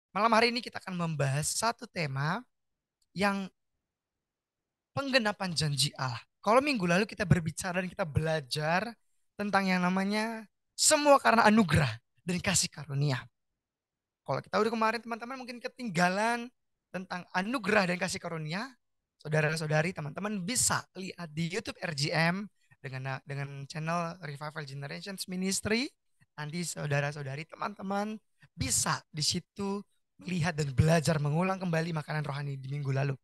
Malam hari ini kita akan membahas satu tema yang penggenapan janji Allah. Kalau minggu lalu kita berbicara dan kita belajar tentang yang namanya semua karena anugerah dan kasih karunia. Kalau kita udah kemarin teman-teman mungkin ketinggalan tentang anugerah dan kasih karunia, saudara-saudari teman-teman bisa lihat di YouTube RGM dengan channel Revival Generations Ministry. Nanti saudara-saudari teman-teman bisa di situ melihat dan belajar mengulang kembali makanan rohani di minggu lalu.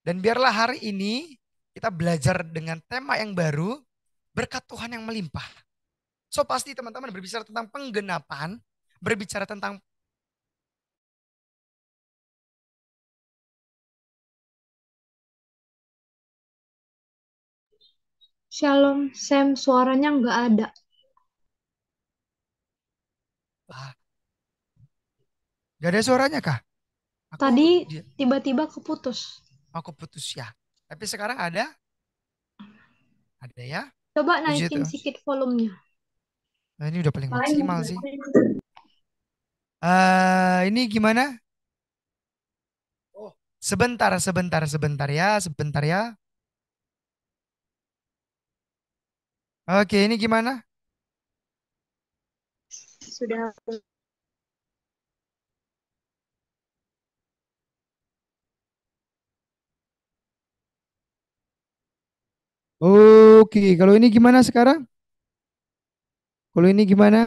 Dan biarlah hari ini kita belajar dengan tema yang baru, berkat Tuhan yang melimpah. So pasti teman-teman berbicara tentang penggenapan, berbicara tentang Shalom, Sam, suaranya nggak ada. ah, gak ada suaranya kah? Tadi Aku dia tiba-tiba keputus. aku putus ya. Tapi sekarang ada, ya. Coba Puji naikin Tuhan. sedikit volumenya. Nah, ini udah paling Paling maksimal sih. Ini gimana? Oh, sebentar ya, sebentar ya. Oke, ini gimana? sudah. Oke, kalau ini gimana sekarang? Kalau ini gimana?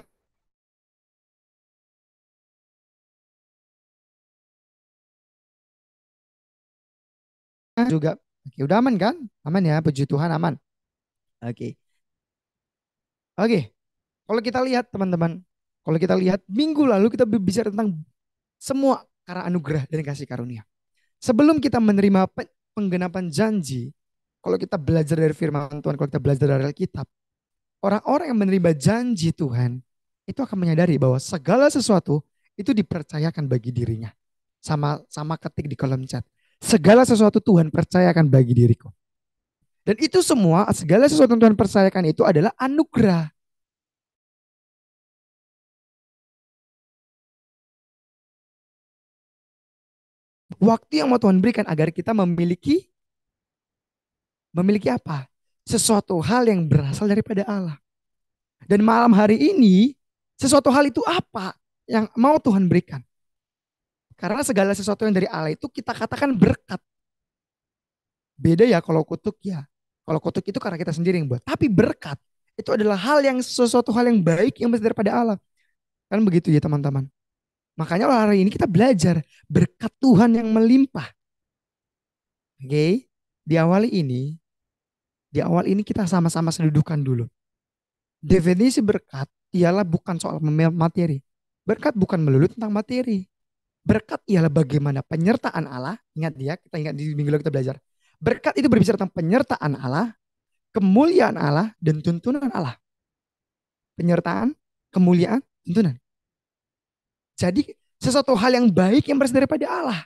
Juga. Oke, udah aman kan? Aman ya, puji Tuhan aman. Oke. Oke, kalau kita lihat teman-teman, kalau kita lihat minggu lalu kita berbicara tentang semua karena anugerah dan kasih karunia. Sebelum kita menerima penggenapan janji, kalau kita belajar dari firman Tuhan, kalau kita belajar dari Alkitab, orang-orang yang menerima janji Tuhan itu akan menyadari bahwa segala sesuatu itu dipercayakan bagi dirinya. Sama ketik di kolom chat. Segala sesuatu Tuhan percayakan bagi diriku. Dan itu semua, segala sesuatu yang Tuhan percayakan itu adalah anugerah. Waktu yang mau Tuhan berikan agar kita memiliki memiliki apa? Sesuatu hal yang berasal daripada Allah. Dan malam hari ini, sesuatu hal itu apa yang mau Tuhan berikan? Karena segala sesuatu yang dari Allah itu kita katakan berkat. Beda ya kalau kutuk ya. Kalau kutuk itu karena kita sendiri yang buat. Tapi berkat itu adalah hal yang sesuatu hal yang baik yang berasal daripada Allah. Kan begitu ya teman-teman. Makanya hari ini kita belajar berkat Tuhan yang melimpah. Oke. Di awal ini, di awal ini kita sama-sama sedudukan dulu. Definisi berkat ialah bukan soal materi. Berkat bukan melulu tentang materi. Berkat ialah bagaimana penyertaan Allah. Ingat ya, kita ingat di minggu lalu kita belajar. Berkat itu berbicara tentang penyertaan Allah, kemuliaan Allah, dan tuntunan Allah. Penyertaan, kemuliaan, tuntunan. Jadi sesuatu hal yang baik yang berasal daripada Allah.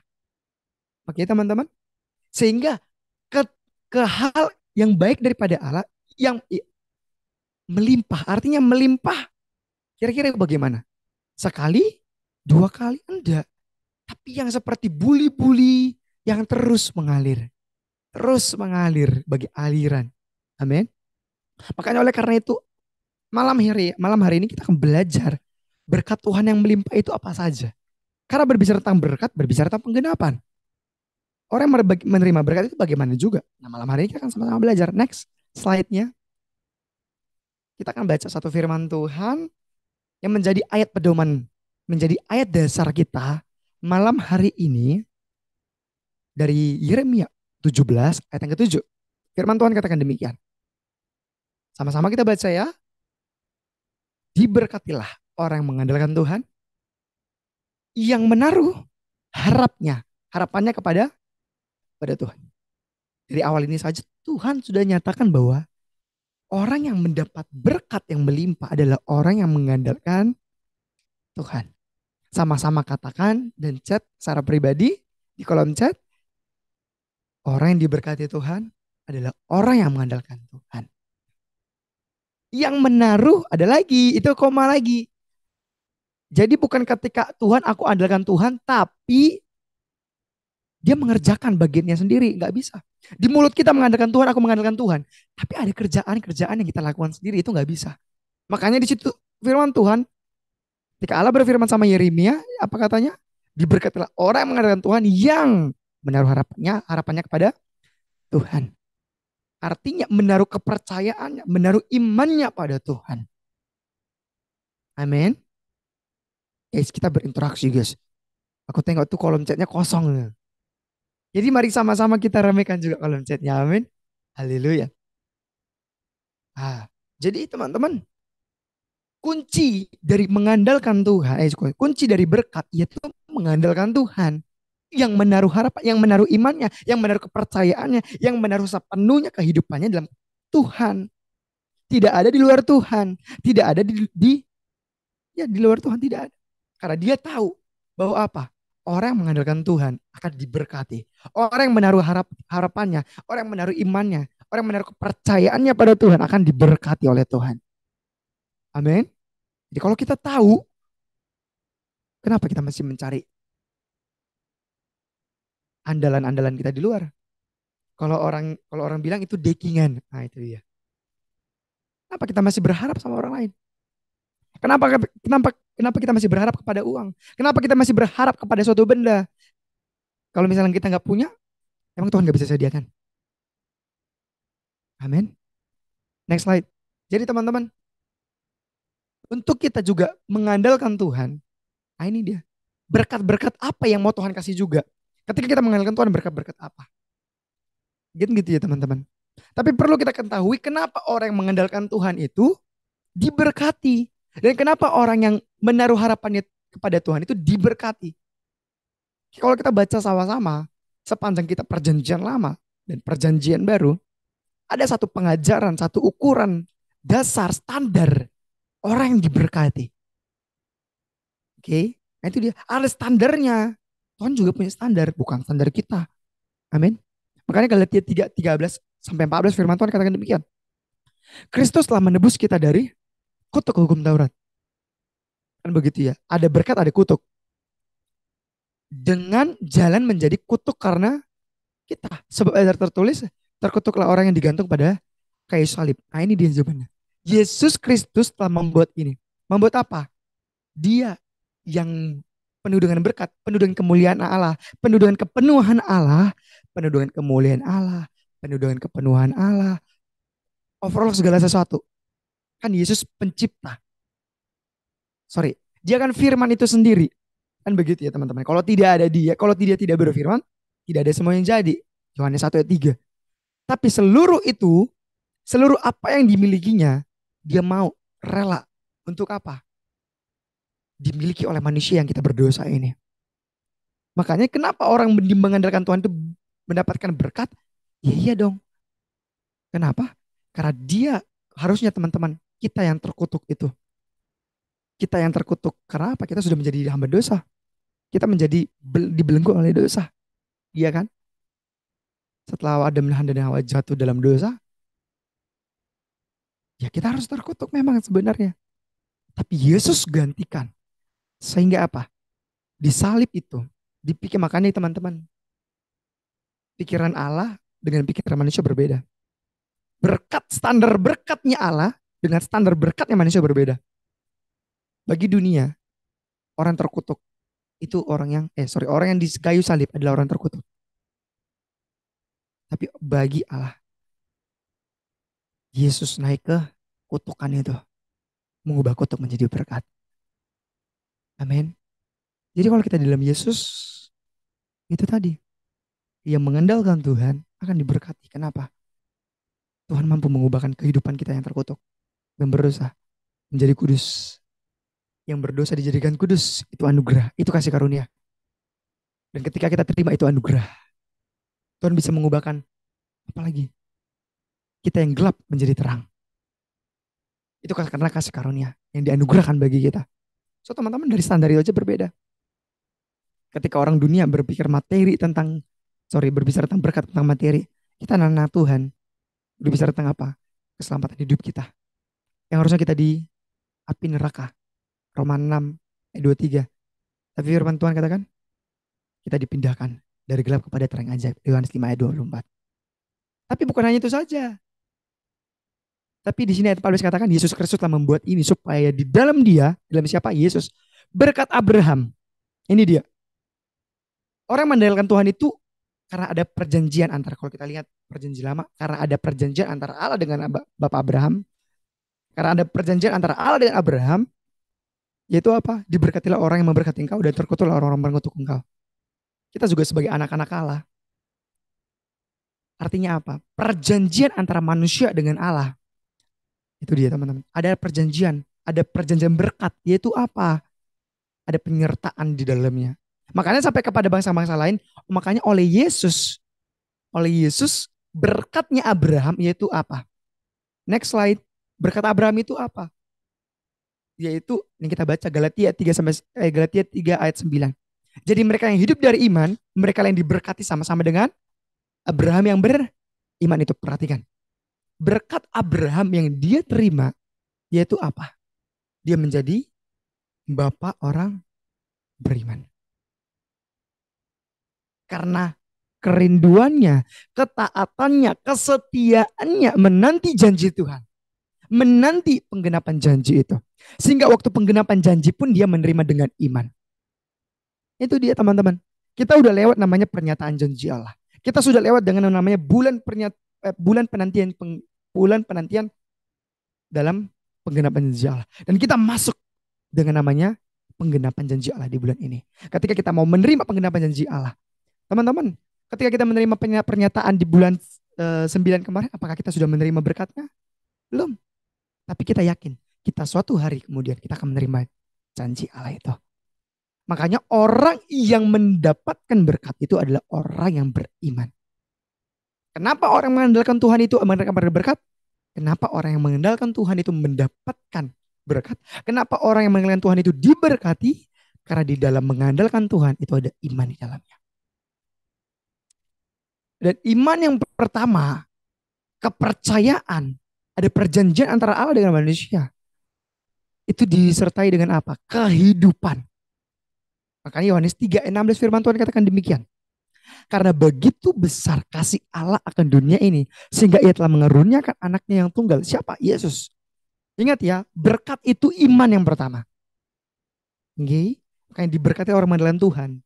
Oke teman-teman. Sehingga ke, ke hal yang baik daripada Allah yang melimpah. Artinya melimpah. Kira-kira bagaimana? Sekali, dua kali, enggak. Tapi yang seperti buli-buli yang terus mengalir. Terus mengalir bagi aliran. Amin. Makanya oleh karena itu malam hari ini kita akan belajar berkat Tuhan yang melimpah itu apa saja. Karena berbicara tentang berkat, berbicara tentang penggenapan. Orang yang menerima berkat itu bagaimana juga. Nah malam hari ini kita akan sama-sama belajar. Next slide-nya. Kita akan baca satu firman Tuhan yang menjadi ayat pedoman. Menjadi ayat dasar kita malam hari ini dari Yeremia 17 ayat yang ke-7. Firman Tuhan katakan demikian. Sama-sama kita baca ya. Diberkatilah orang yang mengandalkan Tuhan, yang menaruh harapannya kepada Tuhan. Dari awal ini saja Tuhan sudah nyatakan bahwa orang yang mendapat berkat yang melimpah adalah orang yang mengandalkan Tuhan. Sama-sama katakan dan chat secara pribadi di kolom chat, orang yang diberkati Tuhan adalah orang yang mengandalkan Tuhan. Yang menaruh ada lagi, itu koma lagi. Jadi bukan ketika Tuhan aku andalkan Tuhan, tapi dia mengerjakan bagiannya sendiri, nggak bisa. Di mulut kita mengandalkan Tuhan, aku mengandalkan Tuhan, tapi ada kerjaan-kerjaan yang kita lakukan sendiri itu nggak bisa. Makanya di situ firman Tuhan, ketika Allah berfirman sama Yeremia, apa katanya? Diberkatilah orang yang mengandalkan Tuhan yang menaruh harapannya kepada Tuhan. Artinya menaruh kepercayaannya, menaruh imannya pada Tuhan. Amin. Guys, kita berinteraksi guys. Aku tengok tuh kolom chatnya kosong. Jadi mari sama-sama kita ramaikan juga kolom chatnya. Amin. Haleluya. Ah, jadi teman-teman, kunci dari mengandalkan Tuhan, kunci dari berkat yaitu mengandalkan Tuhan. Yang menaruh harapan, yang menaruh imannya, yang menaruh kepercayaannya, yang menaruh sepenuhnya kehidupannya dalam Tuhan. Tidak ada di luar Tuhan, tidak ada di luar Tuhan tidak ada. Karena dia tahu bahwa apa? Orang yang mengandalkan Tuhan akan diberkati. Orang yang menaruh harapannya, orang yang menaruh imannya, orang yang menaruh kepercayaannya pada Tuhan akan diberkati oleh Tuhan. Amin. Jadi kalau kita tahu, kenapa kita masih mencari andalan-andalan kita di luar? Kalau orang bilang itu dekingan, nah itu dia. Kenapa kita masih berharap sama orang lain? Kenapa kenapa kenapa kita masih berharap kepada uang? Kenapa kita masih berharap kepada suatu benda? Kalau misalnya kita nggak punya, emang Tuhan nggak bisa sediakan? Amin. Next slide. Jadi teman-teman, untuk kita juga mengandalkan Tuhan, nah ini dia. Berkat-berkat apa yang mau Tuhan kasih juga? Ketika kita mengandalkan Tuhan, berkat-berkat apa? Gitu ya teman-teman. Tapi perlu kita ketahui kenapa orang yang mengandalkan Tuhan itu diberkati. Dan kenapa orang yang menaruh harapannya kepada Tuhan itu diberkati. Kalau kita baca sama-sama, sepanjang kita perjanjian lama dan perjanjian baru, ada satu pengajaran, satu ukuran dasar standar orang yang diberkati. Oke, nah itu dia. Ada standarnya. Tuhan juga punya standar, bukan standar kita. Amin. Makanya Galatia 3:13-14 firman Tuhan katakan demikian. Kristus telah menebus kita dari kutuk hukum Taurat. Kan begitu ya. Ada berkat, ada kutuk. Dengan jalan menjadi kutuk karena kita. Sebab ada tertulis, terkutuklah orang yang digantung pada kayu salib. Nah ini dia jawabannya. Yesus Kristus telah membuat ini. Membuat apa? Dia yang penuh dengan berkat, penuh dengan kemuliaan Allah, penuh dengan kepenuhan Allah, penuh dengan kemuliaan Allah, penuh dengan kepenuhan Allah. Overall segala sesuatu. Kan Yesus pencipta. Sorry, dia kan firman itu sendiri. Kan begitu ya teman-teman. Kalau tidak ada dia, kalau dia tidak berfirman, tidak ada semua yang jadi. Yohanes 1:3. Tapi seluruh itu, seluruh apa yang dimilikinya, dia mau rela untuk apa? Dimiliki oleh manusia yang kita berdosa ini. Makanya kenapa orang mengandalkan Tuhan itu mendapatkan berkat? Ya iya dong. Kenapa? Karena dia harusnya teman-teman, kita yang terkutuk itu. Kita yang terkutuk. Karena apa? Kita sudah menjadi hamba dosa. Kita menjadi dibelenggu oleh dosa. Iya kan? Setelah Adam dan Hawa jatuh dalam dosa, ya kita harus terkutuk memang sebenarnya. Tapi Yesus gantikan. Sehingga apa? Di salib itu, dipikir makanya teman-teman, pikiran Allah dengan pikiran manusia berbeda. Berkat, standar berkatnya Allah dengan standar berkatnya manusia berbeda. Bagi dunia, orang terkutuk itu orang yang di kayu salib adalah orang terkutuk. Tapi bagi Allah, Yesus naik ke kutukan itu, mengubah kutuk menjadi berkat. Amin. Jadi kalau kita di dalam Yesus, itu tadi, yang mengandalkan Tuhan akan diberkati. Kenapa? Tuhan mampu mengubahkan kehidupan kita yang terkutuk, yang berdosa menjadi kudus. Yang berdosa dijadikan kudus, itu anugerah, itu kasih karunia. Dan ketika kita terima itu anugerah, Tuhan bisa mengubahkan apalagi kita yang gelap menjadi terang. Itu karena kasih karunia yang dianugerahkan bagi kita. So teman-teman dari standar itu aja berbeda. Ketika orang dunia berbicara tentang berkat tentang materi, kita anak-anak Tuhan berbicara tentang apa? Keselamatan hidup kita. Yang harusnya kita di api neraka. Roma 6 ayat 23. Tapi firman Tuhan katakan, kita dipindahkan dari gelap kepada terang ajaib. Yohanes 5 ayat 24. Tapi bukan hanya itu saja. Tapi di sini ayat 14 katakan Yesus Kristus telah membuat ini supaya di dalam dia, dalam siapa? Yesus. Berkat Abraham. Ini dia. Orang yang mengandalkan Tuhan itu karena ada perjanjian antara, kalau kita lihat perjanjian lama, karena ada perjanjian antara Allah dengan Bapak Abraham. Karena ada perjanjian antara Allah dengan Abraham, yaitu apa? Diberkatilah orang yang memberkati engkau dan terkutuklah orang-orang mengutuk engkau. Kita juga sebagai anak-anak Allah. Artinya apa? Perjanjian antara manusia dengan Allah. Itu dia teman-teman. Ada perjanjian berkat, yaitu apa? Ada penyertaan di dalamnya. Makanya sampai kepada bangsa-bangsa lain, makanya oleh Yesus berkatnya Abraham yaitu apa? Next slide. Berkat Abraham itu apa? Yaitu ini kita baca Galatia 3 ayat 9. Jadi mereka yang hidup dari iman, mereka yang diberkati sama-sama dengan Abraham yang beriman itu. Perhatikan. Berkat Abraham yang dia terima yaitu apa? Dia menjadi bapak orang beriman. Karena kerinduannya, ketaatannya, kesetiaannya menanti janji Tuhan. Menanti penggenapan janji itu. Sehingga waktu penggenapan janji pun dia menerima dengan iman. Itu dia teman-teman. Kita udah lewat namanya pernyataan janji Allah. Kita sudah lewat dengan namanya bulan penantian dalam penggenapan janji Allah. Dan kita masuk dengan namanya penggenapan janji Allah di bulan ini. Ketika kita mau menerima penggenapan janji Allah. Teman-teman, ketika kita menerima pernyataan di bulan 9 kemarin, apakah kita sudah menerima berkatnya? Belum. Tapi kita yakin, kita suatu hari kemudian kita akan menerima janji Allah itu. Makanya orang yang mendapatkan berkat itu adalah orang yang beriman. Kenapa orang mengandalkan Tuhan itu mendapatkan berkat? Kenapa orang yang mengandalkan Tuhan itu mendapatkan berkat? Kenapa orang yang mengandalkan Tuhan itu diberkati? Karena di dalam mengandalkan Tuhan itu ada iman di dalamnya. Dan iman yang pertama, kepercayaan, ada perjanjian antara Allah dengan manusia. Itu disertai dengan apa? Kehidupan. Makanya Yohanes 3:16 firman Tuhan katakan demikian. Karena begitu besar kasih Allah akan dunia ini, sehingga ia telah mengaruniakan anaknya yang tunggal. Siapa? Yesus. Ingat ya, berkat itu iman yang pertama. Okay? Makanya diberkati orang mendalam Tuhan,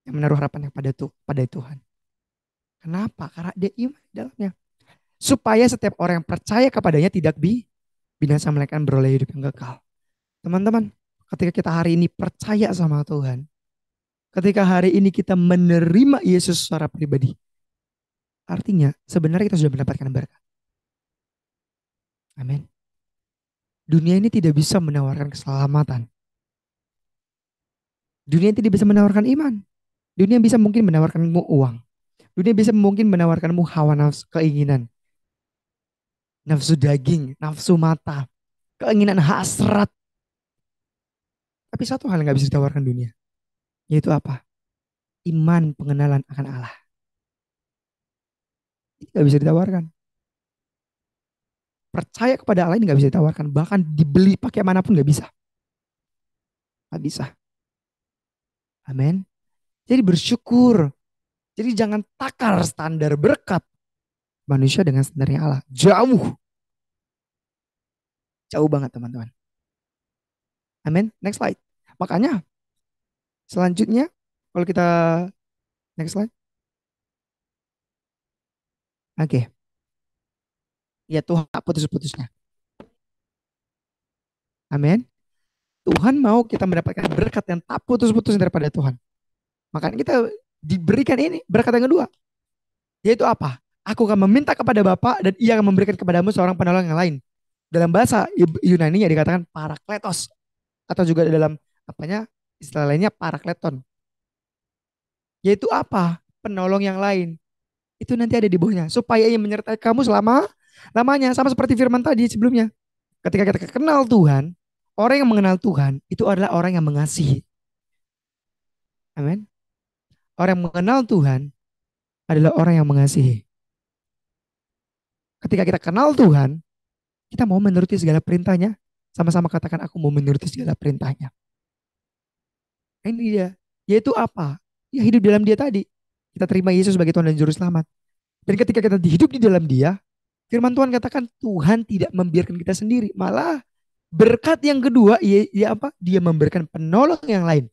yang menaruh harapannya pada Tuhan. Kenapa? Karena dia iman di dalamnya. Supaya setiap orang yang percaya kepadanya tidak binasa, melainkan beroleh hidup yang kekal. Teman-teman, ketika kita hari ini percaya sama Tuhan, ketika hari ini kita menerima Yesus secara pribadi, artinya sebenarnya kita sudah mendapatkan berkat. Amin. Dunia ini tidak bisa menawarkan keselamatan. Dunia tidak bisa menawarkan iman. Dunia bisa mungkin menawarkanmu uang. Dunia bisa mungkin menawarkanmu hawa nafsu, keinginan. Nafsu daging, nafsu mata, keinginan hasrat. Tapi satu hal yang gak bisa ditawarkan dunia. Yaitu apa? Iman, pengenalan akan Allah. Ini gak bisa ditawarkan. Percaya kepada Allah ini gak bisa ditawarkan. Bahkan dibeli pakai manapun gak bisa. Gak bisa. Amin. Jadi bersyukur. Jadi jangan takar standar berkat manusia dengan standarnya Allah. Jauh. Jauh banget teman-teman. Amin. Next slide. Makanya selanjutnya kalau kita next slide. Oke. Ya Tuhan tak putus-putusnya. Amin. Tuhan mau kita mendapatkan berkat yang tak putus-putus daripada Tuhan. Makanya kita diberikan ini berkat yang kedua. Yaitu apa? Aku akan meminta kepada Bapa dan ia akan memberikan kepadamu seorang penolong yang lain. Dalam bahasa Yunani dikatakan parakletos. Atau juga dalam apanya istilah lainnya parakleton. Yaitu apa? Penolong yang lain. Itu nanti ada di bawahnya. Supaya ia menyertai kamu lamanya. Sama seperti firman tadi sebelumnya. Ketika kita kenal Tuhan, orang yang mengenal Tuhan itu adalah orang yang mengasihi. Amin. Orang yang mengenal Tuhan adalah orang yang mengasihi. Ketika kita kenal Tuhan, kita mau menuruti segala perintahnya. Sama-sama katakan aku mau menuruti segala perintahnya. Ini dia. Yaitu apa? Ya hidup dalam dia tadi. Kita terima Yesus sebagai Tuhan dan Juru Selamat. Dan ketika kita hidup di dalam dia, firman Tuhan katakan Tuhan tidak membiarkan kita sendiri. Malah berkat yang kedua, ia apa? Dia memberikan penolong yang lain.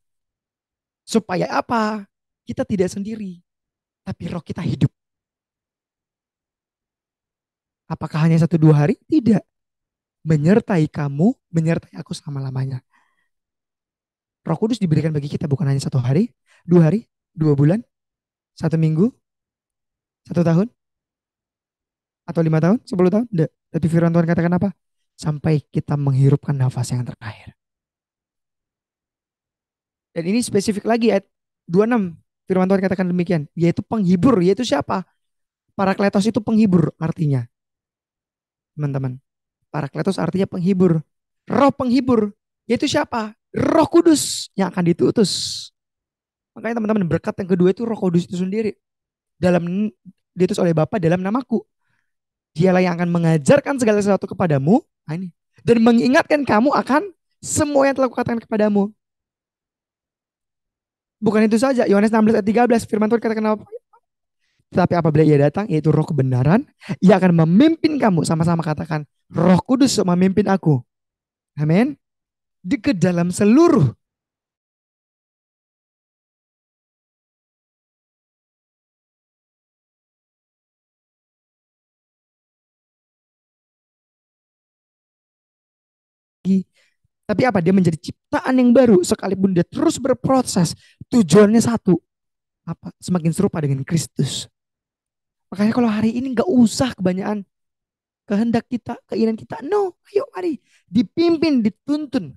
Supaya apa? Kita tidak sendiri. Tapi roh kita hidup. Apakah hanya 1-2 hari? Tidak. Menyertai kamu, menyertai aku selama-lamanya. Roh Kudus diberikan bagi kita bukan hanya 1 hari, 2 hari, 2 bulan, 1 minggu, 1 tahun, atau 5 tahun, 10 tahun. Tidak. Tapi firman Tuhan katakan apa? Sampai kita menghirupkan nafas yang terakhir. Dan ini spesifik lagi ayat 26. Firman Tuhan katakan demikian. Yaitu penghibur. Yaitu siapa? Parakletos itu penghibur artinya. Teman-teman. Parakletos artinya penghibur. Roh penghibur. Yaitu siapa? Roh Kudus yang akan ditutus. Makanya teman-teman berkat yang kedua itu Roh Kudus itu sendiri. Diutus oleh Bapa dalam namaku. Dialah yang akan mengajarkan segala sesuatu kepadamu. Nah ini. Dan mengingatkan kamu akan semua yang telah kukatakan kepadamu. Bukan itu saja. Yohanes 16 ayat 13. Firman Tuhan katakan apa? Tetapi apabila ia datang, yaitu roh kebenaran, ia akan memimpin kamu. Sama-sama katakan, Roh Kudus memimpin aku. Amin. Di ke dalam seluruh tapi apa? Dia menjadi ciptaan yang baru sekalipun dia terus berproses. Tujuannya satu. Apa? Semakin serupa dengan Kristus. Makanya kalau hari ini nggak usah kebanyakan kehendak kita, keinginan kita. No, ayo mari dipimpin, dituntun.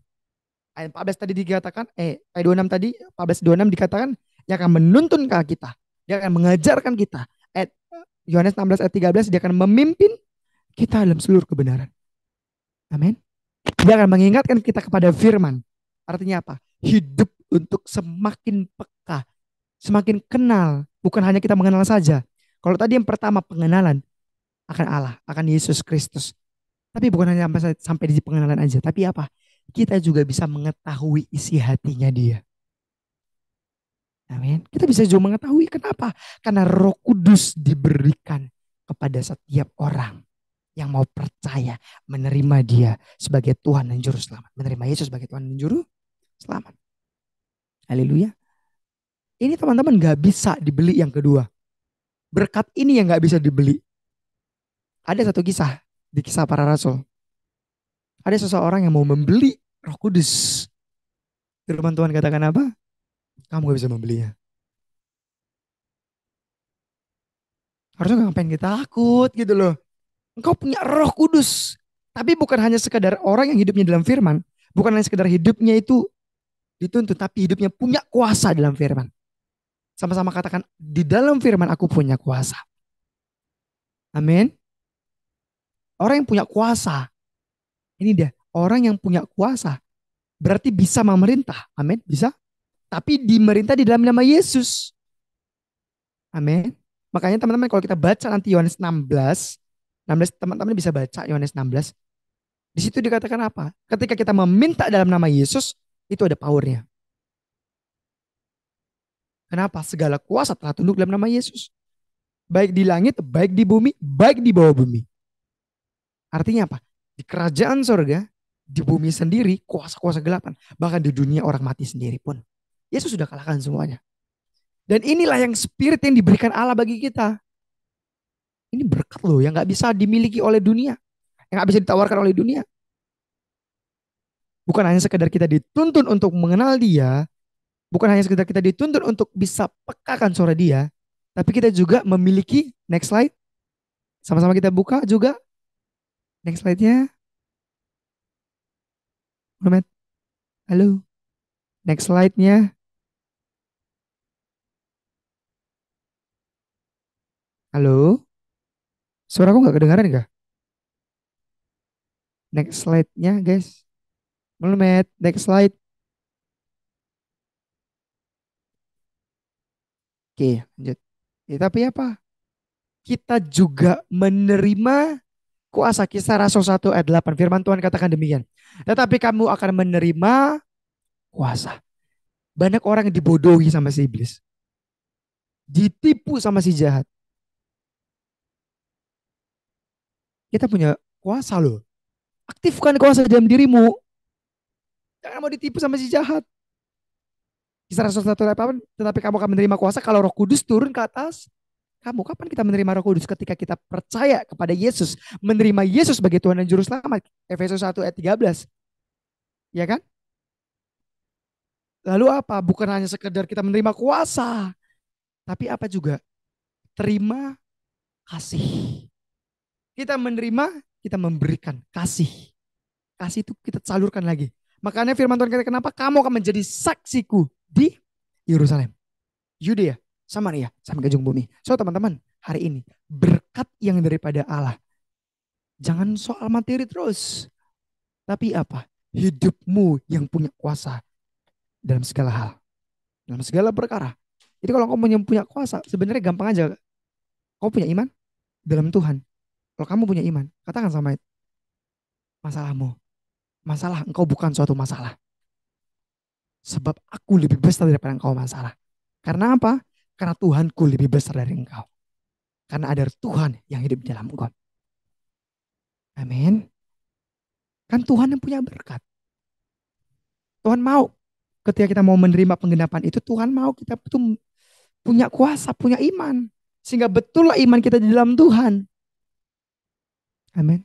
Ayat 14 tadi dikatakan, ayat 26 tadi, 14-26 dikatakan, dia akan menuntun ke kita. Dia akan mengajarkan kita. Ayat Yohanes 16 ayat 13, dia akan memimpin kita dalam seluruh kebenaran. Amin. Dia akan mengingatkan kita kepada firman. Artinya apa? Hidup untuk semakin peka, semakin kenal. Bukan hanya kita mengenal saja. Kalau tadi yang pertama pengenalan akan Allah, akan Yesus Kristus. Tapi bukan hanya sampai di pengenalan aja. Tapi apa? Kita juga bisa mengetahui isi hatinya dia. Amin. Kita bisa juga mengetahui kenapa? Karena Roh Kudus diberikan kepada setiap orang yang mau percaya menerima dia sebagai Tuhan dan Juru Selamat. Menerima Yesus sebagai Tuhan dan Juru Selamat. Haleluya. Ini teman-teman gak bisa dibeli yang kedua. Berkat ini yang gak bisa dibeli. Ada satu kisah di Kisah Para Rasul. Ada seseorang yang mau membeli Roh Kudus. Firman Tuhan katakan apa? Kamu gak bisa membelinya. Harusnya ngapain kita takut gitu loh. Engkau punya Roh Kudus. Tapi bukan hanya sekadar orang yang hidupnya dalam firman. Bukan hanya sekadar hidupnya itu dituntut. Tapi hidupnya punya kuasa dalam firman. Sama-sama katakan, di dalam firman aku punya kuasa. Amin. Orang yang punya kuasa. Ini dia. Orang yang punya kuasa. Berarti bisa memerintah. Amin. Bisa. Tapi dimerintah di dalam nama Yesus. Amin. Makanya teman-teman kalau kita baca nanti Yohanes 16 teman-teman bisa baca Yohanes 16. Di situ dikatakan apa? Ketika kita meminta dalam nama Yesus, itu ada powernya. Kenapa? Segala kuasa telah tunduk dalam nama Yesus. Baik di langit, baik di bumi, baik di bawah bumi. Artinya apa? Di kerajaan sorga, di bumi sendiri, kuasa-kuasa gelapan. Bahkan di dunia orang mati sendiri pun. Yesus sudah kalahkan semuanya. Dan inilah yang spirit yang diberikan Allah bagi kita. Ini berkat loh yang gak bisa dimiliki oleh dunia. Yang gak bisa ditawarkan oleh dunia. Bukan hanya sekedar kita dituntun untuk mengenal dia. Bukan hanya sekedar kita dituntun untuk bisa pekakan suara dia. Tapi kita juga memiliki, next slide. Sama-sama kita buka juga. Next slide-nya. Halo. Next slide-nya. Halo. Suaraku nggak kedengaran nggak? Next slide-nya guys. Mulmet. Next slide. Oke lanjut. Ya, tapi apa? Kita juga menerima kuasa. Kisah Rasul 1 ayat 8. Firman Tuhan katakan demikian. Tetapi kamu akan menerima kuasa. Banyak orang yang dibodohi sama si iblis. Ditipu sama si jahat. Kita punya kuasa loh. Aktifkan kuasa dalam dirimu. Jangan mau ditipu sama si jahat. Kisah Rasul 1:8, tetapi kamu akan menerima kuasa kalau Roh Kudus turun ke atas kamu. Kapan kita menerima Roh Kudus? Ketika kita percaya kepada Yesus, menerima Yesus sebagai Tuhan dan Juru Selamat. Efesus 1 ayat 13. Ya kan? Lalu apa? Bukan hanya sekedar kita menerima kuasa, tapi apa juga? Terima kasih. Kita menerima, kita memberikan kasih. Kasih itu kita salurkan lagi. Makanya firman Tuhan kata, kenapa kamu akan menjadi saksiku di Yerusalem, Yudea, Samaria, sampai ke ujung bumi. So teman-teman, hari ini berkat yang daripada Allah. Jangan soal materi terus. Tapi apa? Hidupmu yang punya kuasa dalam segala hal. Dalam segala perkara. Jadi kalau kamu punya kuasa, sebenarnya gampang aja. Kau punya iman dalam Tuhan. Kalau kamu punya iman, katakan sama itu, masalahmu. Masalah engkau bukan suatu masalah. Sebab aku lebih besar daripada engkau masalah. Karena apa? Karena Tuhanku lebih besar dari engkau. Karena ada Tuhan yang hidup di dalam engkau. Amin. Kan Tuhan yang punya berkat. Tuhan mau ketika kita mau menerima penggenapan itu, Tuhan mau kita tuh punya kuasa, punya iman. Sehingga betullah iman kita di dalam Tuhan. Amin.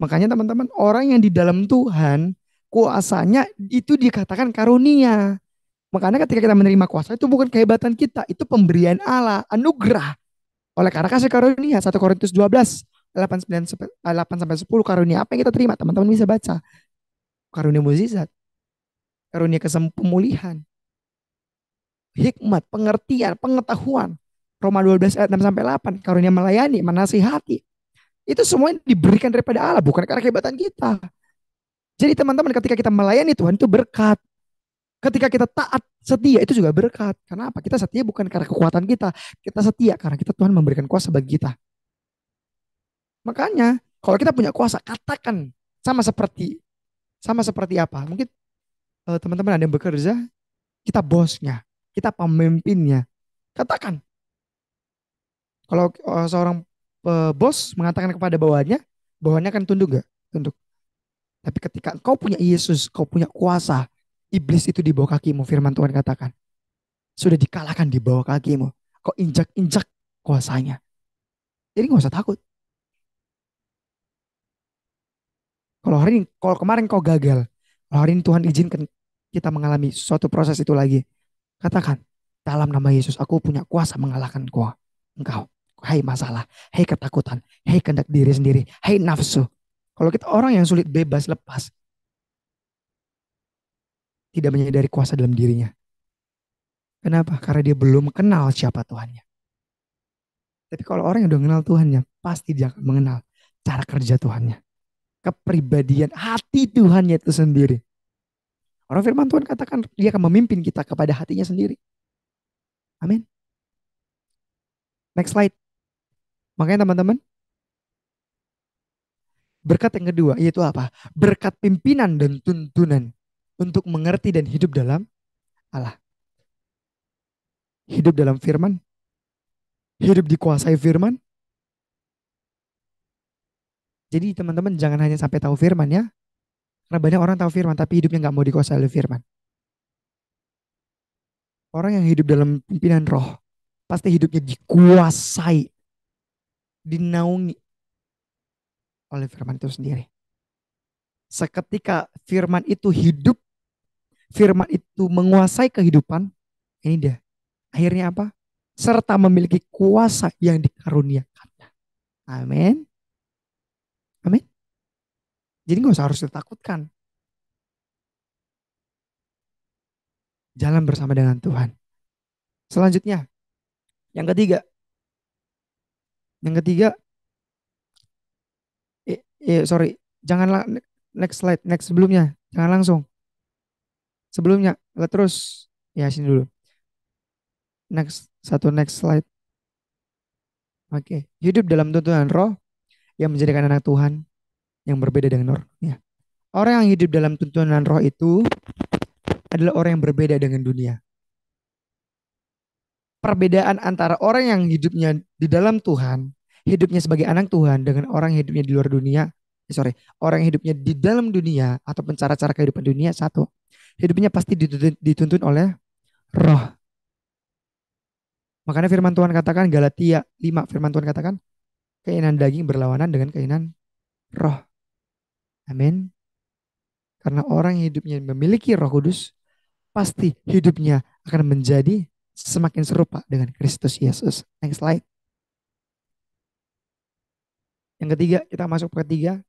Makanya teman-teman, orang yang di dalam Tuhan, kuasanya itu dikatakan karunia. Makanya ketika kita menerima kuasa itu bukan kehebatan kita, itu pemberian Allah, anugerah. Oleh karena kasih karunia, 1 Korintus 12, 8 sampai 10 karunia apa yang kita terima? Teman-teman bisa baca. Karunia mukjizat, karunia pemulihan, hikmat, pengertian, pengetahuan. Roma 12 ayat 6 sampai 8, karunia melayani, menasihati. Itu semua diberikan daripada Allah, bukan karena kehebatan kita. Jadi teman-teman, ketika kita melayani Tuhan itu berkat. Ketika kita taat, setia itu juga berkat. Karena apa? Kita setia bukan karena kekuatan kita. Kita setia karena kita Tuhan memberikan kuasa bagi kita. Makanya kalau kita punya kuasa, katakan sama seperti apa? Mungkin teman-teman ada yang bekerja, kita bosnya, kita pemimpinnya. Katakan. Kalau seorang bos mengatakan kepada bawahannya, bawahannya akan tunduk gak? Tunduk. Tapi ketika kau punya Yesus, kau punya kuasa, iblis itu di bawah kakimu, firman Tuhan katakan. Sudah dikalahkan di bawah kakimu. Kau injak-injak kuasanya. Jadi gak usah takut. Kalau kemarin kau gagal, kalau hari ini Tuhan izinkan kita mengalami suatu proses itu lagi, katakan, dalam nama Yesus, aku punya kuasa mengalahkan engkau. Hai masalah, hai ketakutan, hai kehendak diri sendiri, hai nafsu. Kalau kita orang yang sulit bebas lepas, tidak menyadari kuasa dalam dirinya. Kenapa? Karena dia belum kenal siapa Tuhannya. Tapi kalau orang yang udah kenal Tuhannya, pasti dia akan mengenal cara kerja Tuhannya. Kepribadian hati Tuhannya itu sendiri. Orang firman Tuhan katakan dia akan memimpin kita kepada hatinya sendiri. Amin. Next slide. Makanya teman-teman, berkat yang kedua yaitu apa? Berkat pimpinan dan tuntunan untuk mengerti dan hidup dalam Allah. Hidup dalam firman, hidup dikuasai firman. Jadi teman-teman jangan hanya sampai tahu firman ya. Karena banyak orang tahu firman tapi hidupnya nggak mau dikuasai oleh firman. Orang yang hidup dalam pimpinan roh pasti hidupnya dikuasai, dinaungi oleh firman itu sendiri. Seketika firman itu hidup, firman itu menguasai kehidupan, ini dia. Akhirnya apa? Serta memiliki kuasa yang dikaruniakan. Amin. Amin. Jadi nggak usah harus ditakutkan. Jalan bersama dengan Tuhan. Selanjutnya, yang ketiga. Yang ketiga, sorry, janganlah next slide, next sebelumnya, jangan langsung. Sebelumnya, terus, ya sini dulu. Next slide. Oke, hidup dalam tuntunan roh yang menjadikan anak Tuhan yang berbeda dengan orang. Ya. Orang yang hidup dalam tuntunan roh itu adalah orang yang berbeda dengan dunia. Perbedaan antara orang yang hidupnya di dalam Tuhan, hidupnya sebagai anak Tuhan dengan orang yang hidupnya di luar dunia, orang yang hidupnya di dalam dunia ataupun cara-cara kehidupan dunia satu. Hidupnya pasti dituntun oleh roh. Makanya firman Tuhan katakan Galatia 5, firman Tuhan katakan keinginan daging berlawanan dengan keinginan roh. Amin. Karena orang yang hidupnya memiliki Roh Kudus, pasti hidupnya akan menjadi semakin serupa dengan Kristus Yesus. Next slide. Yang ketiga, kita masuk ke ketiga.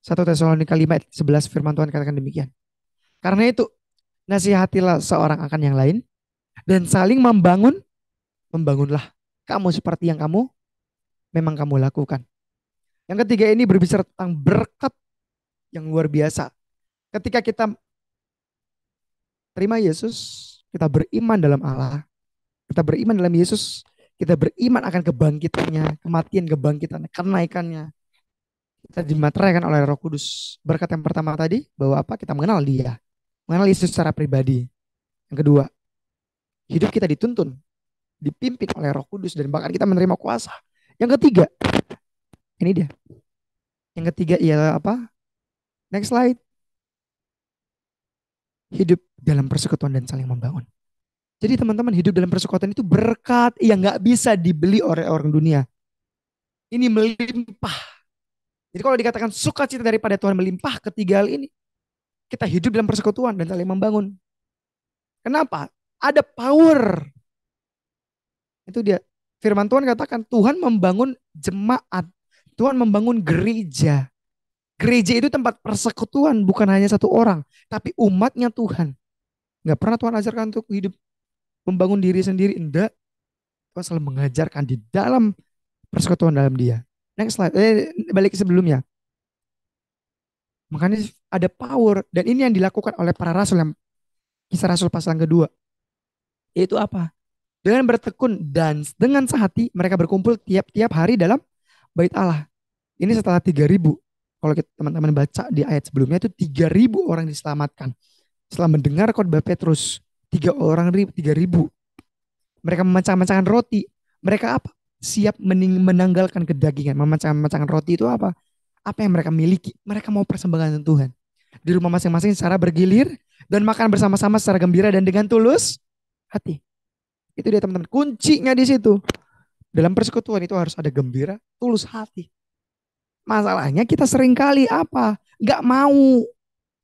1 Tesalonika 5 ayat 11 firman Tuhan katakan demikian. Karena itu, nasihatilah seorang akan yang lain dan saling membangunlah kamu seperti yang memang kamu lakukan. Yang ketiga ini berbicara tentang berkat yang luar biasa. Ketika kita terima Yesus, kita beriman dalam Allah, kita beriman dalam Yesus, kita beriman akan kebangkitannya, kematian kebangkitannya, kenaikannya. Kita dimateraikan oleh Roh Kudus. Berkat yang pertama tadi bahwa apa? Kita mengenal Dia, mengenal Yesus secara pribadi. Yang kedua, hidup kita dituntun, dipimpin oleh Roh Kudus dan bahkan kita menerima kuasa. Yang ketiga, ini dia. Yang ketiga ialah apa? Next slide. Hidup dalam persekutuan dan saling membangun. Jadi teman-teman, hidup dalam persekutuan itu berkat yang nggak bisa dibeli oleh orang dunia. Ini melimpah. Jadi kalau dikatakan sukacita daripada Tuhan melimpah, ketiga hal ini kita hidup dalam persekutuan dan saling membangun. Kenapa? Ada power. Itu dia. Firman Tuhan katakan Tuhan membangun jemaat. Tuhan membangun gereja. Gereja itu tempat persekutuan, bukan hanya satu orang, tapi umatnya Tuhan. Nggak pernah Tuhan ajarkan untuk hidup membangun diri sendiri. Enggak. Tuhan selalu mengajarkan di dalam persekutuan dalam dia. Next slide. Balik ke sebelumnya. Makanya ada power. Dan ini yang dilakukan oleh para rasul yang Kisah Rasul pasal yang kedua. Yaitu apa? Dengan bertekun dan dengan sehati mereka berkumpul tiap-tiap hari dalam bait Allah. Ini setelah 3.000. Kalau teman-teman baca di ayat sebelumnya itu 3.000 orang diselamatkan. Setelah mendengar khotbah Petrus, 3.000. Mereka memecah-mecahkan roti. Mereka apa? Siap menanggalkan kedagingan. Memecah-mecahkan roti itu apa? Apa yang mereka miliki? Mereka mau persembahkan Tuhan. Di rumah masing-masing secara bergilir dan makan bersama-sama secara gembira dan dengan tulus hati. Itu dia teman-teman. Kuncinya di situ. Dalam persekutuan itu harus ada gembira, tulus hati. Masalahnya kita seringkali apa? Gak mau.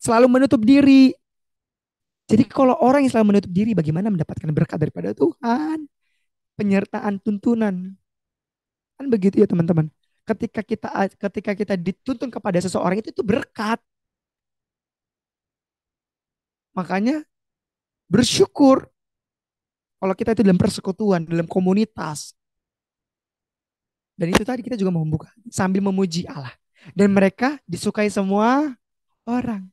Selalu menutup diri. Jadi kalau orang yang selalu menutup diri, bagaimana mendapatkan berkat daripada Tuhan? Penyertaan tuntunan. Kan begitu ya teman-teman. Ketika kita dituntun kepada seseorang itu berkat. Makanya bersyukur kalau kita itu dalam persekutuan, dalam komunitas. Dan itu tadi kita juga membuka sambil memuji Allah. Dan mereka disukai semua orang.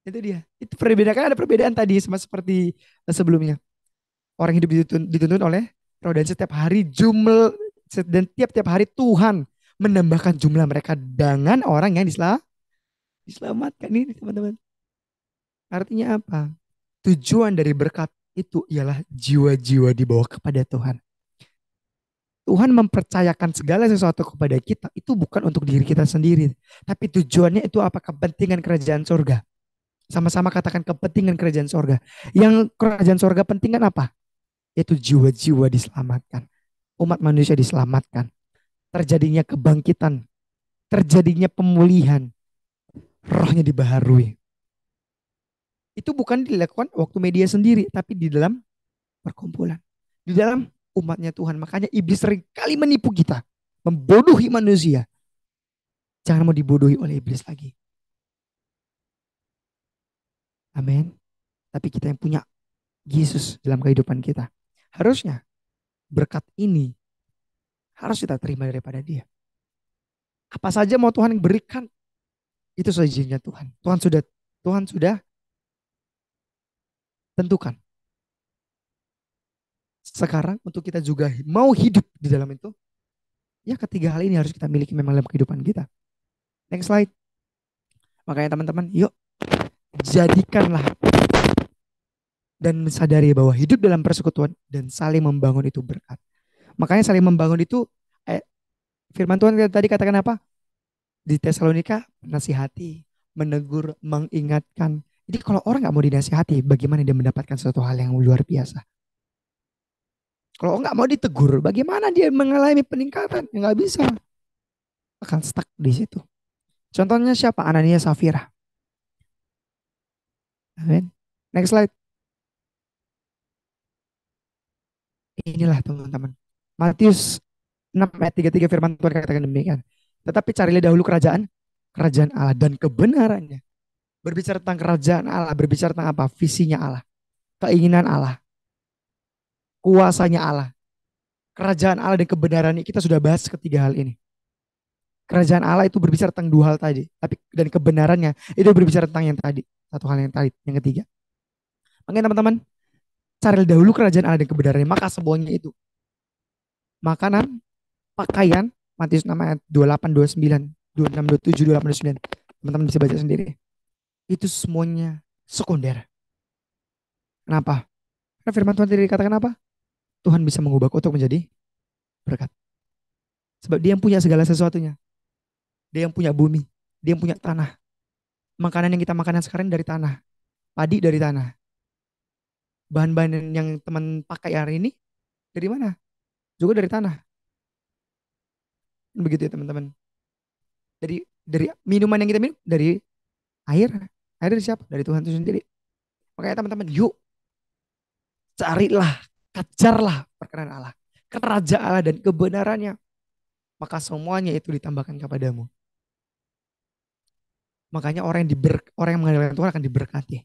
Itu dia. Itu perbedaan, ada perbedaan tadi sama seperti sebelumnya. Orang hidup dituntun oleh roh dan setiap hari dan tiap-tiap hari Tuhan menambahkan jumlah mereka dengan orang yang diselamatkan ini teman-teman. Artinya apa? Tujuan dari berkat itu ialah jiwa-jiwa dibawa kepada Tuhan. Tuhan mempercayakan segala sesuatu kepada kita itu bukan untuk diri kita sendiri. Tapi tujuannya itu apa? Kepentingan kerajaan surga. Sama-sama katakan kepentingan kerajaan surga. Yang kerajaan surga pentingkan apa? Yaitu jiwa-jiwa diselamatkan. Umat manusia diselamatkan. Terjadinya kebangkitan. Terjadinya pemulihan. Rohnya dibaharui. Itu bukan dilakukan waktu media sendiri. Tapi di dalam perkumpulan. Di dalam umatnya Tuhan. Makanya iblis sering kali menipu kita. Membodohi manusia. Jangan mau dibodohi oleh iblis lagi. Amin. Tapi kita yang punya Yesus dalam kehidupan kita. Harusnya berkat ini harus kita terima daripada dia. Apa saja mau Tuhan berikan. Itu sudah izinnya Tuhan. Tuhan sudah tentukan. Sekarang untuk kita juga mau hidup di dalam itu. Ya ketiga hal ini harus kita miliki memang dalam kehidupan kita. Next slide. Makanya teman-teman, yuk jadikanlah dan sadari bahwa hidup dalam persekutuan dan saling membangun itu berkat. Makanya saling membangun itu eh, firman Tuhan tadi katakan apa? Di Tesalonika nasihati, menegur, mengingatkan. Jadi kalau orang nggak mau dinasihati, bagaimana dia mendapatkan suatu hal yang luar biasa? Kalau nggak mau ditegur, bagaimana dia mengalami peningkatan? Ya nggak bisa, akan stuck di situ. Contohnya siapa? Anania Safira. Amin. Next slide. Inilah teman-teman. Matius 6 ayat 33 firman Tuhan katakan demikian. Tetapi carilah dahulu kerajaan Allah dan kebenarannya. Berbicara tentang kerajaan Allah, berbicara tentang apa? Visinya Allah, keinginan Allah, kuasanya Allah, kerajaan Allah dan kebenarannya. Kita sudah bahas ketiga hal ini. Kerajaan Allah itu berbicara tentang dua hal tadi, tapi dan kebenarannya itu berbicara tentang yang tadi, satu hal yang tadi, yang ketiga. Makanya teman-teman, carilah dahulu kerajaan Allah dan kebenarannya, maka semuanya itu makanan, pakaian, Matius 6 ayat 28, 29, 26, 27, 28, 29. Teman-teman bisa baca sendiri. Itu semuanya sekunder. Kenapa? Karena firman Tuhan tadi dikatakan apa? Tuhan bisa mengubah untuk menjadi berkat. Sebab dia yang punya segala sesuatunya. Dia yang punya bumi. Dia yang punya tanah. Makanan yang kita makan sekarang dari tanah. Padi dari tanah. Bahan-bahan yang teman pakai hari ini dari mana? Juga dari tanah. Begitu ya teman-teman. Dari minuman yang kita minum dari air. Air dari siapa? Dari Tuhan itu sendiri. Makanya teman-teman, yuk carilah, kejarlah perkenan Allah, kerajaan Allah dan kebenarannya, maka semuanya itu ditambahkan kepadamu. Makanya orang yang mengandalkan Tuhan akan diberkati.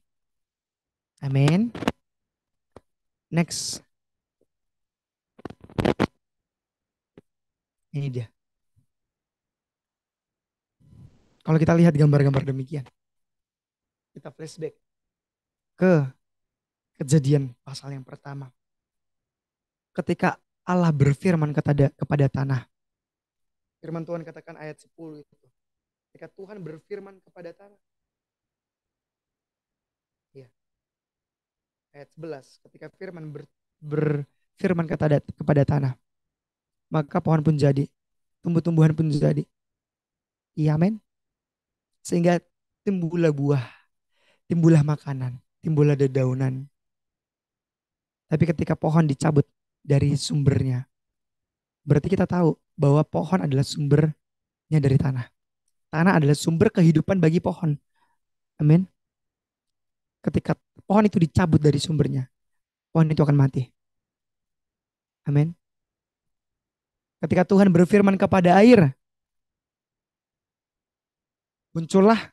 Amin. Next. Ini dia. Kalau kita lihat gambar-gambar demikian, kita flashback ke kejadian pasal yang pertama. Ketika Allah berfirman kepada tanah. Firman Tuhan katakan ayat 10 itu. Ketika Tuhan berfirman kepada tanah. Ya. Ayat 11. Ketika firman berfirman kepada tanah. Maka pohon pun jadi. Tumbuh-tumbuhan pun jadi. Iya, amin. Sehingga timbullah buah. Timbullah makanan. Timbullah dedaunan. Tapi ketika pohon dicabut dari sumbernya. Berarti kita tahu bahwa pohon adalah sumbernya dari tanah. Tanah adalah sumber kehidupan bagi pohon. Amin. Ketika pohon itu dicabut dari sumbernya, pohon itu akan mati. Amin. Ketika Tuhan berfirman kepada air, muncullah,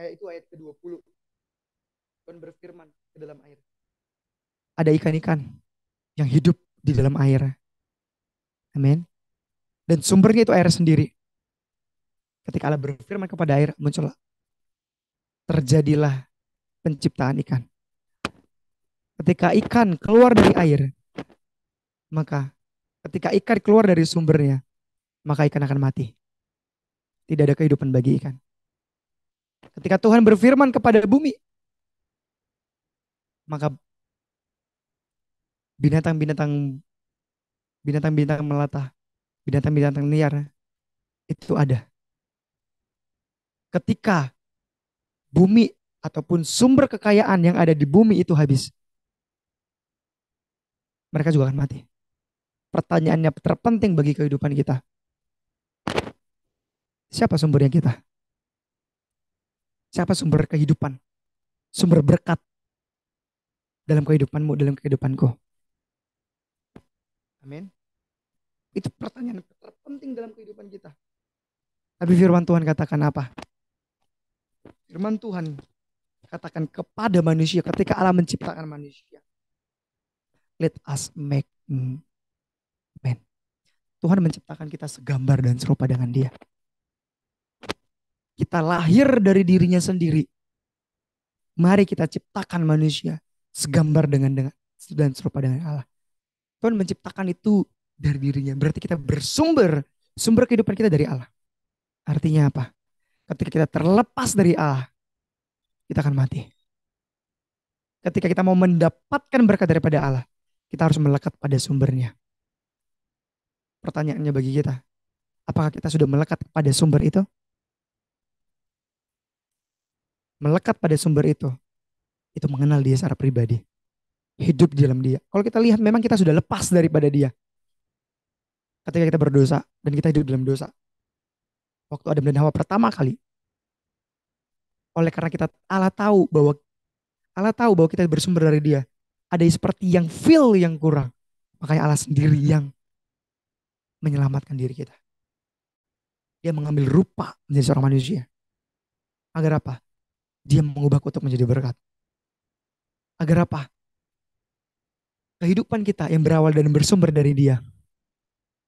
itu ayat ke-20. Tuhan berfirman ke dalam air. Ada ikan-ikan yang hidup di dalam air. Amin. Dan sumbernya itu air sendiri. Ketika Allah berfirman kepada air, muncullah. Terjadilah penciptaan ikan. Ketika ikan keluar dari air, maka ketika ikan keluar dari sumbernya, maka ikan akan mati. Tidak ada kehidupan bagi ikan. Ketika Tuhan berfirman kepada bumi, maka binatang-binatang melata, binatang-binatang liar itu ada. Ketika bumi ataupun sumber kekayaan yang ada di bumi itu habis, mereka juga akan mati. Pertanyaannya terpenting bagi kehidupan kita. Siapa sumbernya kita? Siapa sumber kehidupan? Sumber berkat dalam kehidupanmu, dalam kehidupanku. Amin. Itu pertanyaan terpenting dalam kehidupan kita. Tapi firman Tuhan katakan apa? Firman Tuhan katakan kepada manusia ketika Allah menciptakan manusia. Let us make man. Tuhan menciptakan kita segambar dan serupa dengan Dia. Kita lahir dari dirinya sendiri. Mari kita ciptakan manusia segambar dengan dan serupa dengan Allah. Tuhan menciptakan itu dari dirinya. Berarti kita sumber kehidupan kita dari Allah. Artinya apa? Ketika kita terlepas dari Allah, kita akan mati. Ketika kita mau mendapatkan berkat daripada Allah, kita harus melekat pada sumbernya. Pertanyaannya bagi kita, apakah kita sudah melekat pada sumber itu? Melekat pada sumber itu mengenal dia secara pribadi, hidup di dalam dia. Kalau kita lihat memang kita sudah lepas daripada dia. Ketika kita berdosa dan kita hidup dalam dosa. Waktu Adam dan Hawa pertama kali, oleh karena Allah tahu bahwa kita bersumber dari dia. Ada seperti yang feel yang kurang. Makanya Allah sendiri yang menyelamatkan diri kita. Dia mengambil rupa menjadi seorang manusia. Agar apa? Dia mengubahku untuk menjadi berkat. Agar apa? Kehidupan kita yang berawal dan bersumber dari dia,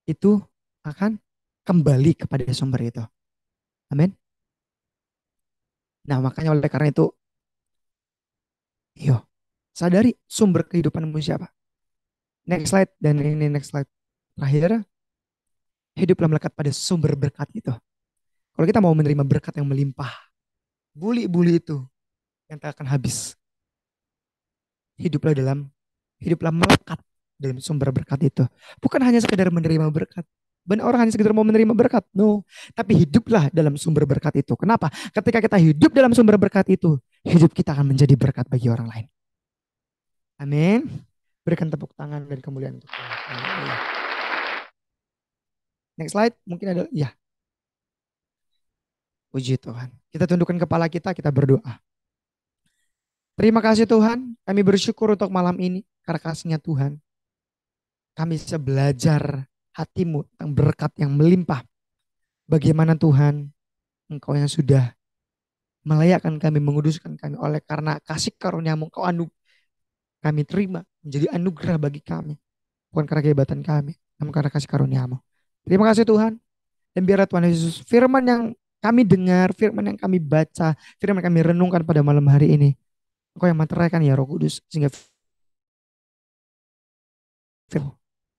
itu akan kembali kepada sumber itu. Amin. Nah makanya oleh karena itu, yo, sadari sumber kehidupanmu siapa. Next slide, dan ini next slide terakhir. Hiduplah melekat pada sumber berkat itu. Kalau kita mau menerima berkat yang melimpah, buli-buli itu yang tak akan habis. Hiduplah melekat dalam sumber berkat itu. Bukan hanya sekedar menerima berkat. Banyak orang hanya sekedar mau menerima berkat. No. Tapi hiduplah dalam sumber berkat itu. Kenapa? Ketika kita hidup dalam sumber berkat itu, hidup kita akan menjadi berkat bagi orang lain. Amin. Berikan tepuk tangan dan kemuliaan untuk Tuhan. Next slide. Mungkin ada, ya. Puji Tuhan. Kita tundukkan kepala kita berdoa. Terima kasih Tuhan, kami bersyukur untuk malam ini, karena kasih-Nya Tuhan. Kami bisa belajar hati-Mu tentang berkat yang melimpah. Bagaimana Tuhan, Engkau yang sudah melayakkan kami, menguduskan kami, oleh karena kasih karunia-Mu, kami terima menjadi anugerah bagi kami. Bukan karena kehebatan kami, namun karena kasih karunia-Mu. Terima kasih Tuhan, dan biarlah Tuhan Yesus, firman yang kami dengar, firman yang kami baca, firman yang kami renungkan pada malam hari ini, Engkau yang meteraikan ya Roh Kudus, sehingga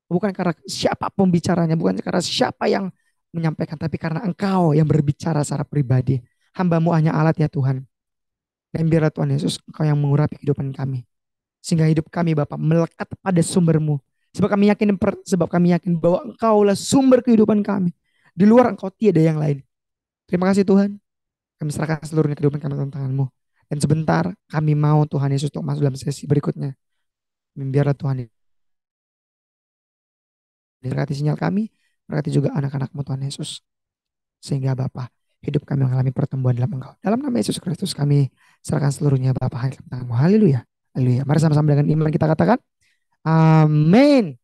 bukan karena siapa pembicaranya, bukan karena siapa yang menyampaikan, tapi karena Engkau yang berbicara secara pribadi. Hamba-Mu hanya alat ya Tuhan. Dan biarlah Tuhan Yesus, Engkau yang mengurapi kehidupan kami. Sehingga hidup kami Bapak melekat pada sumber-Mu. Sebab kami yakin bahwa Engkaulah sumber kehidupan kami. Di luar Engkau tiada yang lain. Terima kasih Tuhan. Kami serahkan seluruhnya kehidupan kami dalam tangan-Mu. Dan sebentar kami mau Tuhan Yesus untuk masuk dalam sesi berikutnya. Biarlah Tuhan berkati sinyal kami, berkati juga anak-anak-Mu Tuhan Yesus. Sehingga Bapa, hidup kami mengalami pertumbuhan dalam Engkau. Dalam nama Yesus Kristus kami serahkan seluruhnya Bapa, hanya dalam tangan-Mu. Haleluya. Haleluya. Mari sama-sama dengan iman kita katakan, amin.